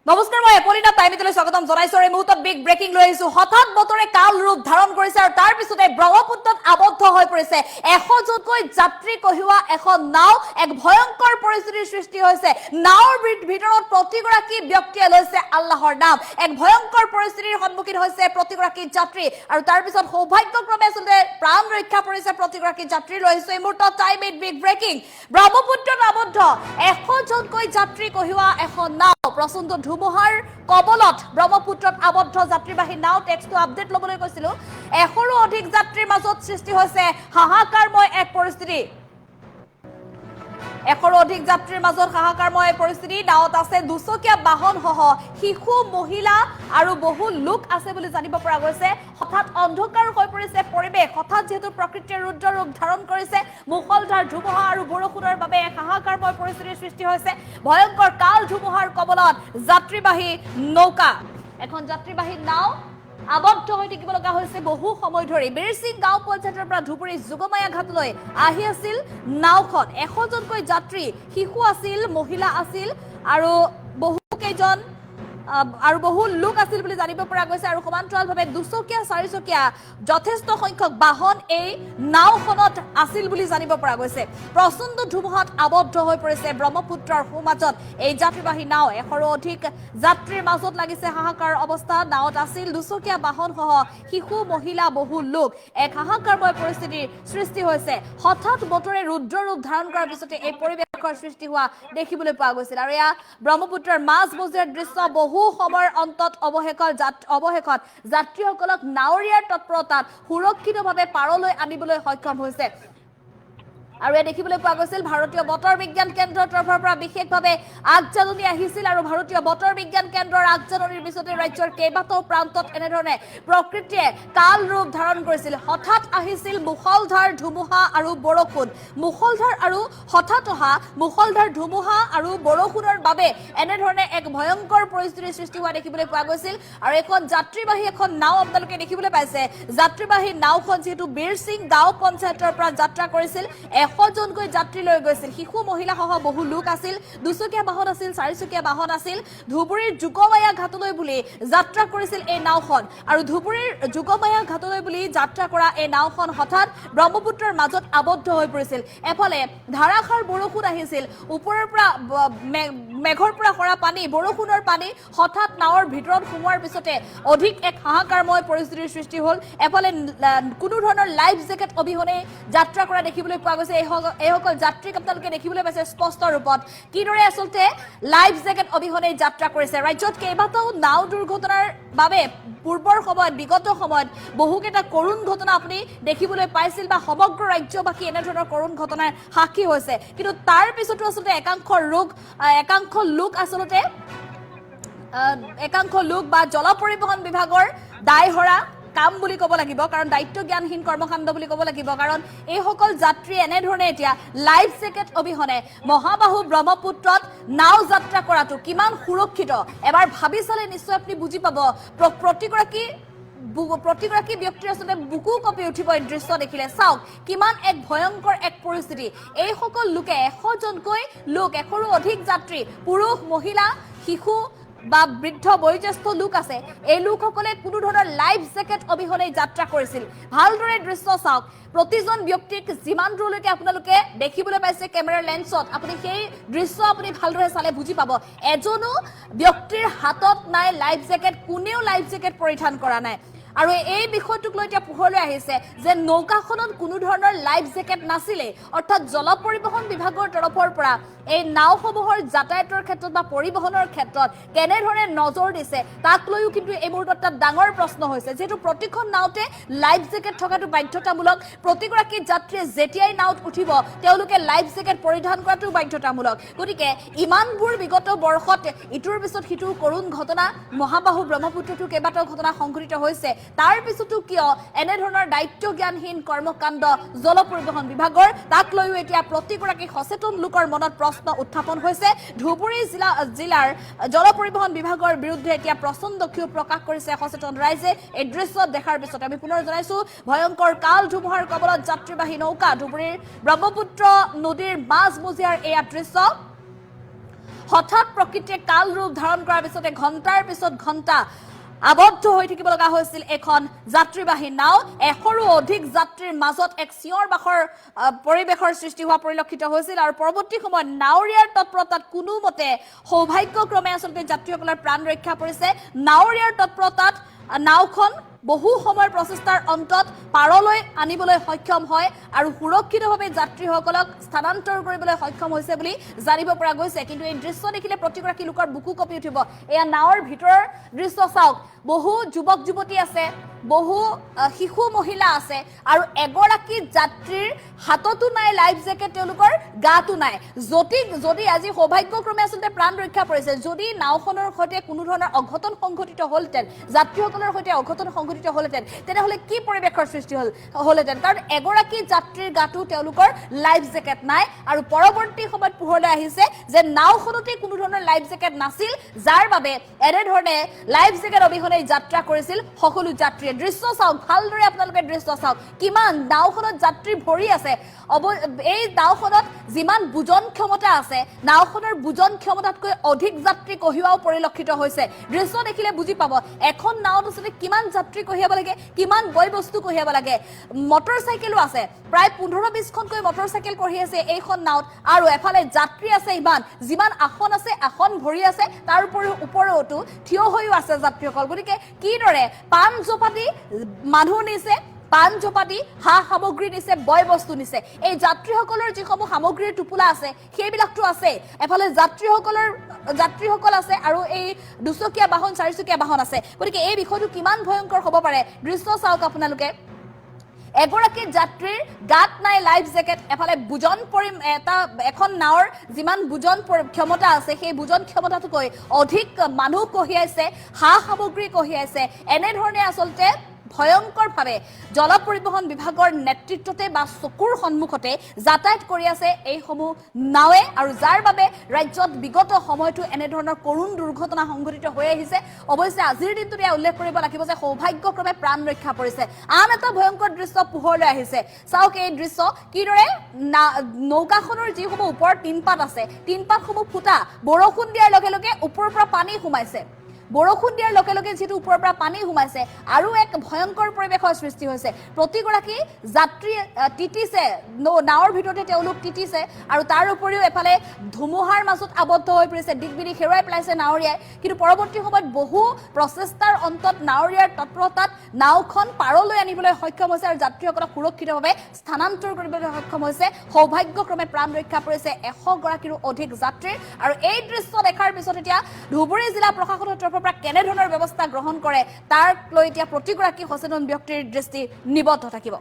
নমস্কাৰ মই এপলিনা টাইমিতলৈ স্বাগতম জনাইছো এই মুহূৰ্তত বিগ ব্ৰেকিং লৈ আহিছো হঠাৎ বতৰে কাল ৰূপ ধাৰণ কৰিছে আৰু তাৰ পিছতে ব্ৰহ্মপুত্ৰত আবদ্ধ হৈ পৰিছে 100জনকৈ যাত্ৰী কঢ়িওৱা এখন নাও এক ভয়ংকৰ পৰিস্থিতিৰ সৃষ্টি হৈছে নাওৰ ভিতৰত প্ৰতিগৰাকী ব্যক্তিয়ে লৈছে আল্লাহৰ নাম এক ভয়ংকৰ পৰিস্থিতিৰ সন্মুখীন হৈছে প্ৰতিগৰাকী যাত্ৰী আৰু তাৰ পিছত সৌভাগ্যক্ৰমে আসলে প্ৰাণ ৰক্ষা পৰিছে প্ৰতিগৰাকী যাত্ৰী লৈ আহিছো এই মুহূৰ্তত টাইমিত বিগ ব্ৰেকিং ব্ৰহ্মপুত্ৰত আবদ্ধ 100জনকৈ যাত্ৰী কঢ়িওৱা এখন নাও প্ৰচণ্ড ধুমুহাৰ কবলত ব্ৰহ্মপুত্ৰত আবদ্ধ যাত্ৰীবাহী নাও টেক্সটো আপডেট লবলৈ কৈছিলো 100ৰো অধিক যাত্ৰীৰ মাজত সৃষ্টি হৈছে হাহাকাৰময় এক পৰিস্থিতি 100ৰো অধিক যাত্ৰীৰ মাজত হাহাকাৰময় পৰিস্থিতি নাওত আছে দুচকীয়া বাহন সহ শিশু মহিলা আৰু বহু লোক আছে বুলি জানিব পৰা গৈছে হঠাৎ অন্ধকাৰ হৈ পৰিছে পৰিবেশ হঠাৎ যেহেতু প্ৰকৃতিৰ ৰুদ্ৰ ৰূপ ধাৰণ কৰিছে মুখলধাৰ ধুমুহা আৰু বৰষুণৰ বাবে এক হাহাকাৰময় পৰিস্থিতিৰ সৃষ্টি হৈছে ভয়ংকৰ কাল ধুমুহাৰ কবলত যাত্ৰীবাহী নৌকা এখন যাত্ৰীবাহী নাও আবদ্ধ হৈ থাকিব লগা হৈছে বহু সময় ধৰি বিৰসিং গাঁও পঞ্চায়তৰ পৰা ধুবুৰী যোগমায়া ঘাটলৈ আহি আছিল নাওখন 100জনকৈ যাত্ৰী শিশু আছিল মহিলা আছিল আৰু বহু লোক আছিল বুলি জানিব পৰা গৈছে আৰু সমান্তৰালভাৱে দুচকীয়া চাৰিচকীয়া যথেষ্ট সংখ্যক বাহন এই নাওখনত আছিল বুলি জানিব পৰা গৈছে প্ৰচণ্ড ধুমুহাত আবদ্ধ হৈ পৰিছে ব্ৰহ্মপুত্ৰৰ সোঁমাজত এই যাত্ৰীবাহী নাও 100ৰো অধিক যাত্ৰীৰ মাজত লাগিছে হাহাকাৰ অৱস্থা নাওত আছিল দুচকীয়া বাহন সহ শিশু মহিলা বহু লোক এক হাহাকাৰময় পৰিস্থিতিৰ সৃষ্টি হৈছে হঠাৎ বতৰে ৰুদ্ৰ ৰূপ ধাৰণ কৰাৰ পিছতে এই পৰিৱেশৰ সৃষ্টি হোৱা দেখিবলৈ পোৱা গৈছিল আৰু এয়া ব্ৰহ্মপুত্ৰৰ মাজমজিয়াৰ দৃশ্য বহু সময়ৰ অন্তত অৱশেষত যাত্ৰীসকলক নাৱৰীয়াৰ তৎপৰতাত সুৰক্ষিতভাৱে পাৰলৈ আনিবলৈ সক্ষম হৈছে আৰু এ দেখিবলৈ পোৱা গৈছিল ভাৰতীয় বতৰ বিজ্ঞান কেন্দ্ৰৰ তৰফৰ পৰা বিশেষভাৱে আগজাননী আহিছিল আৰু ভাৰতীয় বতৰ বিজ্ঞান কেন্দ্ৰৰ আগজাননীৰ পিছতে ৰাজ্যৰ কেইবাটাও প্ৰান্তত এনেধৰণে প্ৰকৃতিয়ে কাল ৰূপ ধাৰণ কৰিছিল হঠাৎ আহিছিল মুখলধাৰ ধুমুহা আৰু বৰষুণ মুখলধাৰ আৰু হঠাৎ অহা মুখলধাৰ ধুমুহা আৰু বৰষুণৰ বাবে এনেধৰণে এক ভয়ংকৰ পৰিস্থিতিৰ সৃষ্টি হোৱা দেখিবলৈ পোৱা গৈছিল আৰু এখন যাত্ৰীবাহী এখন নাও আপোনালোকে দেখিবলৈ পাইছে যাত্ৰীবাহী নাওখন যিহেতু বিৰসিং গাঁও পঞ্চায়তৰ পৰা যাত্ৰা কৰিছিল 100জনকৈ যাত্ৰী লৈ গৈছিল শিশু মহিলা সহ বহু লোক আছিল দুচকীয়া বাহন আছিল চাৰিচকীয়া বাহন আছিল ধুবুৰীৰ যোগমায়া ঘাটলৈ বুলি যাত্ৰা কৰিছিল এই নাওখন আৰু ধুবুৰীৰ যোগমায়া ঘাটলৈ বুলি যাত্ৰা কৰা এই নাওখন হঠাৎ ব্ৰহ্মপুত্ৰৰ মাজত আবদ্ধ হৈ পৰিছিল এফালে ধাৰাসাৰ বৰষুণ আহিছিল ওপৰৰ পৰা মেঘৰ পৰা সৰা পানী বৰষুণৰ পানী হঠাৎ নাওৰ ভিতৰত সোমোৱাৰ পিছতে অধিক এক হাহাকাৰময় পৰিস্থিতিৰ সৃষ্টি হ'ল এফালে কোনো ধৰণৰ লাইফ জেকেট অবিহনে যাত্ৰা কৰা দেখিবলৈ পোৱা গৈছে এইসকল যাত্ৰীক আপোনালোকে দেখিবলৈ পাইছে স্পষ্ট ৰূপত কিদৰে আচলতে লাইফ জেকেট অবিহনে যাত্ৰা কৰিছে ৰাজ্যত কেইবাটাও নাও দুৰ্ঘটনাৰ বাবে পূৰ্বৰ সময়ত বিগত সময়ত বহুকেইটা কৰুণ ঘটনা আপুনি দেখিবলৈ পাইছিল বা সমগ্ৰ ৰাজ্যবাসী এনেধৰণৰ কৰুণ ঘটনাৰ সাক্ষী হৈছে কিন্তু তাৰ পিছতো আচলতে একাংশ লোক বা জল পৰিবহণ বিভাগৰ দায়হৰা কাম বুলি ক'ব লাগিব কাৰণ দায়িত্ব জ্ঞানহীন কৰ্মকাণ্ড বুলি ক'ব লাগিব কাৰণ এইসকল যাত্ৰী এনেধৰণে এতিয়া লাইফ জেকেট অবিহনে মহাবাহু ব্ৰহ্মপুত্ৰত নাও যাত্ৰা কৰাটো কিমান সুৰক্ষিত এবাৰ ভাবি চালে নিশ্চয় আপুনি বুজি পাব প্ৰতিগৰাকী ব্যক্তিৰ আচলতে বুকু কঁপি উঠিব এই দৃশ্য দেখিলে চাওক কিমান এক ভয়ংকৰ এক পৰিস্থিতি এইসকল লোকে 100জনকৈ লোক 100ৰো অধিক যাত্ৰী পুৰুষ মহিলা শিশু বা বৃদ্ধ বয়োজ্যেষ্ঠ লোক আছে এই লোকসকলে কোনো ধৰণৰ লাইফ জেকেট অবিহনে যাত্ৰা কৰিছিল ভালদৰে দৃশ্য চাওক প্ৰতিজন ব্যক্তিক যিমান দূৰলৈকে আপোনালোকে দেখিবলৈ পাইছে কেমেৰাৰ লেন্সত আপুনি সেই দৃশ্য আপুনি ভালদৰে চালে বুজি পাব এজনো ব্যক্তিৰ হাতত নাই লাইফ জেকেট কোনেও লাইফ জেকেট পৰিধান কৰা নাই আৰু এই বিষয়টোক লৈ এতিয়া পোহৰলৈ আহিছে যে নৌকাখনত কোনো ধৰণৰ লাইফ জেকেট নাছিলে অৰ্থাৎ জল পৰিবহণ বিভাগৰ তৰফৰ পৰা এই নাওসমূহৰ যাতায়াতৰ ক্ষেত্ৰত বা পৰিবহণৰ ক্ষেত্ৰত কেনেধৰণে নজৰ দিছে তাক লৈও কিন্তু এই মুহূৰ্তত ডাঙৰ প্ৰশ্ন হৈছে যিহেতু প্ৰতিখন নাওতে লাইফ জেকেট থকাটো বাধ্যতামূলক প্ৰতিগৰাকী যাত্ৰীয়ে যেতিয়াই নাওত উঠিব তেওঁলোকে লাইফ জেকেট পৰিধান কৰাটো বাধ্যতামূলক গতিকে ইমানবোৰ বিগত বৰ্ষত ইটোৰ পিছত সিটোৰ কৰুণ ঘটনা মহাবাহু ব্ৰহ্মপুত্ৰতো কেইবাটাও ঘটনা সংঘটিত হৈছে তাৰ পিছতো কিয় এনেধৰণৰ দায়িত্ব জ্ঞানহীন কৰ্মকাণ্ড জল পৰিবহণ বিভাগৰ তাক লৈও এতিয়া প্ৰতিগৰাকী সচেতন লোকৰ মনত প্ৰশ্ন উত্থাপন হৈছে ধুবুৰী জিলাৰ জল পৰিবহণ বিভাগৰ বিৰুদ্ধে এতিয়া প্ৰচণ্ড ক্ষোভ প্ৰকাশ কৰিছে সচেতন ৰাইজে এই দৃশ্য দেখাৰ পিছত আমি পুনৰ জনাইছো ভয়ংকৰ কাল ধুমুহাৰ কবলত যাত্ৰীবাহী নৌকা ধুবুৰীৰ ব্ৰহ্মপুত্ৰ নদীৰ মাজমজিয়াৰ এয়া দৃশ্য হঠাৎ প্ৰকৃতিয়ে কাল ৰূপ ধাৰণ কৰাৰ পিছতে ঘণ্টাৰ পিছত ঘণ্টা আবদ্ধ হৈ থাকিব লগা হৈছিল এখন যাত্ৰীবাহী নাও 100ৰো অধিক যাত্ৰীৰ মাজত এক চিঞৰ বাখৰ পৰিৱেশৰ সৃষ্টি হোৱা পৰিলক্ষিত হৈছিল আৰু পৰৱৰ্তী সময়ত নাৱৰীয়াৰ তৎপৰতাত কোনোমতে সৌভাগ্যক্ৰমে আচলতে যাত্ৰীসকলৰ প্ৰাণ ৰক্ষা পৰিছে নাৱৰীয়াৰ তৎপৰতাত নাওখন বহু সময়ৰ প্ৰচেষ্টাৰ অন্তত পাৰলৈ আনিবলৈ সক্ষম হয় আৰু সুৰক্ষিতভাৱে যাত্ৰীসকলক স্থানান্তৰ কৰিবলৈ সক্ষম হৈছে বুলি জানিব পৰা গৈছে কিন্তু এই দৃশ্য দেখিলে প্ৰতিগৰাকী লোকৰ বুকু কঁপি উঠিব এয়া নাৱৰ ভিতৰৰ দৃশ্য চাওক বহু যুৱক যুৱতী আছে বহু শিশু মহিলা আছে আৰু এগৰাকী যাত্ৰীৰ হাততো নাই লাইফ জেকেট তেওঁলোকৰ গাতো নাই যদি আজি সৌভাগ্যক্ৰমে আচলতে প্ৰাণ ৰক্ষা পৰিছে যদি নাওখনৰ সৈতে কোনো ধৰণৰ অঘটন সংঘটিত হ'লহেঁতেন যাত্ৰীসকলৰ সৈতে অঘটন সংঘটিত হ'লহেঁতেন তেনেহ'লে কি পৰিৱেশৰ সৃষ্টি হ'লহেঁতেন কাৰণ এগৰাকী যাত্ৰীৰ গাতো তেওঁলোকৰ লাইফ জেকেট নাই আৰু পৰৱৰ্তী সময়ত পোহৰলৈ আহিছে যে নাওখনতে কোনো ধৰণৰ লাইফ জেকেট নাছিল যাৰ বাবে এনেধৰণে লাইফ জেকেট অবিহনে যাত্ৰা কৰিছিল সকলো যাত্ৰী দৃশ্য চাওক ভালদৰে আপোনালোকে দৃশ্য চাওক কিমান নাওখনত যাত্ৰী ভৰি আছে এই নাওখনত যিমান বুজন ক্ষমতা আছে নাওখনৰ বুজন ক্ষমতাতকৈ অধিক যাত্ৰী কঢ়িওৱাও পৰিলক্ষিত হৈছে দৃশ্য দেখিলে বুজি পাব এখন নাওত আচলতে কিমান যাত্ৰী কঢ়িয়াব লাগে কিমান বয় বস্তু কঢ়িয়াব লাগে মটৰ চাইকেলো আছে প্ৰায় 15-20খনকৈ মটৰ চাইকেল কঢ়িয়াই আছে এইখন নাওত আৰু এফালে যাত্ৰী আছে যিমান আসন আছে আসন ভৰি আছে তাৰ ওপৰতো থিয় হৈও আছে যাত্ৰীসকল গতিকে কিদৰে পাণ জপাতি মানুহ নিছে পাণ জপাতি হা সামগ্ৰী নিছে বয় বস্তু নিছে এই যাত্ৰীসকলৰ যিসমূহ সামগ্ৰীৰ টুপুলা আছে সেইবিলাকতো আছে এফালে যাত্ৰীসকল আছে আৰু এই দুচকীয়া বাহন চাৰিচকীয়া বাহন আছে গতিকে এই বিষয়টো কিমান ভয়ংকৰ হ'ব পাৰে দৃশ্য চাওক আপোনালোকে এগৰাকী যাত্ৰীৰ গাত নাই লাইফ জেকেট এফালে বুজন এখন নাৱৰ যিমান বুজন ক্ষমতা আছে সেই বুজন ক্ষমতাতকৈ অধিক মানুহ কঢ়িয়াইছে হা সামগ্ৰী কঢ়িয়াইছে এনেধৰণে আচলতে ভয়ংকৰভাৱে জল পৰিবহণ বিভাগৰ নেতৃত্বতে বা চকুৰ সন্মুখতে যাতায়াত কৰি আছে এইসমূহ নাৱে আৰু যাৰ বাবে ৰাজ্যত বিগত সময়তো এনেধৰণৰ কৰুণ দুৰ্ঘটনা সংঘটিত হৈ আহিছে অৱশ্যে আজিৰ দিনটোতে উল্লেখ কৰিব লাগিব যে সৌভাগ্যক্ৰমে প্ৰাণ ৰক্ষা পৰিছে আন এটা ভয়ংকৰ দৃশ্য পোহৰলৈ আহিছে চাওক এই দৃশ্য কিদৰে নৌকাখনৰ যিসমূহ ওপৰত টিনপাত আছে টিনপাতসমূহ ফুটা বৰষুণ দিয়াৰ লগে লগে ওপৰৰ পৰা পানী সোমাইছে বৰষুণ দিয়াৰ লগে লগে যেটো ওপৰৰ পৰা পানী সোমাইছে আৰু এক ভয়ংকৰ পৰিৱেশৰ সৃষ্টি হৈছে প্ৰতিগৰাকী যাত্ৰী টিটিছে নাৱৰ ভিতৰতে তেওঁলোক টিটিছে আৰু তাৰ উপৰিও এফালে ধুমুহাৰ মাজত আবদ্ধ হৈ পৰিছে দিগবিদিক হেৰুৱাই পেলাইছে নাৱৰীয়াই কিন্তু পৰৱৰ্তী সময়ত বহু প্ৰচেষ্টাৰ অন্তত নাৱৰীয়াৰ তৎপৰতাত নাওখন পাৰলৈ আনিবলৈ সক্ষম হৈছে আৰু যাত্ৰীসকলক সুৰক্ষিতভাৱে স্থানান্তৰ কৰিবলৈ সক্ষম হৈছে সৌভাগ্যক্ৰমে প্ৰাণ ৰক্ষা পৰিছে 100 গৰাকীৰো অধিক যাত্ৰীৰ আৰু এই দৃশ্য দেখাৰ পিছত এতিয়া ধুবুৰী জিলা প্ৰশাসনৰ তৰফৰ পৰা কেনে ধৰণৰ ব্যৱস্থা গ্ৰহণ কৰে তাৰ লৈ এতিয়া প্ৰতিগৰাকী সচেতন ব্যক্তিৰ দৃষ্টি নিবদ্ধ থাকিব